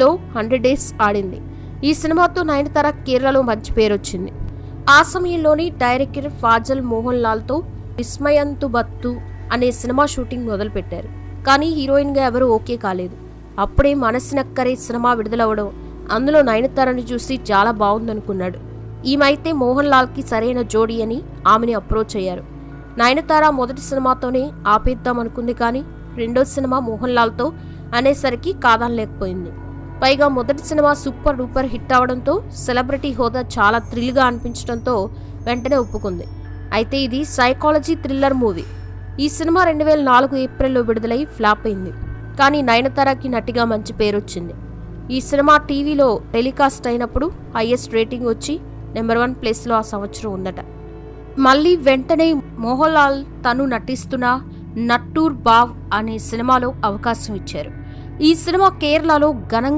లో 100 డేస్ ఆడింది. ఈ సినిమాతో నయనతార కేరళలో మంచి పేరొచ్చింది. ఆ సమయంలోని డైరెక్టర్ ఫాజల్ మోహన్ లాల్ తో విస్మయంతు బత్తు అనే సినిమా షూటింగ్ మొదలుపెట్టారు. కానీ హీరోయిన్ గా ఎవరూ ఓకే కాలేదు. అప్పుడే మనసినక్కరే సినిమా విడుదలవడం, అందులో నయనతారని చూసి చాలా బాగుందనుకున్నాడు. ఈమైతే మోహన్ లాల్ కి సరైన జోడీ అని ఆమెని అప్రోచ్ అయ్యారు. నయనతార మొదటి సినిమాతోనే ఆపేద్దామనుకుంది. కానీ రెండో సినిమా మోహన్ లాల్ తో అనేసరికి కాదనలేకపోయింది. పైగా మొదటి సినిమా సూపర్ డూపర్ హిట్ అవడంతో సెలబ్రిటీ హోదా చాలా థ్రిల్గా అనిపించడంతో వెంటనే ఒప్పుకుంది. అయితే ఇది సైకాలజీ థ్రిల్లర్ మూవీ. ఈ సినిమా 2004 ఏప్రిల్లో విడుదలై ఫ్లాప్ అయింది. కానీ నయనతారకి నటిగా మంచి పేరొచ్చింది. ఈ సినిమా టీవీలో టెలికాస్ట్ అయినప్పుడు హైయెస్ట్ రేటింగ్ వచ్చి నెంబర్ 1 ప్లేస్లో ఆ సంవత్సరం ఉందట. మళ్ళీ వెంటనే మోహన్ లాల్ తను నటిస్తున్న నట్టూర్ బావ్ అనే సినిమాలో అవకాశం ఇచ్చారు. ఈ సినిమా కేరళలో ఘనంగా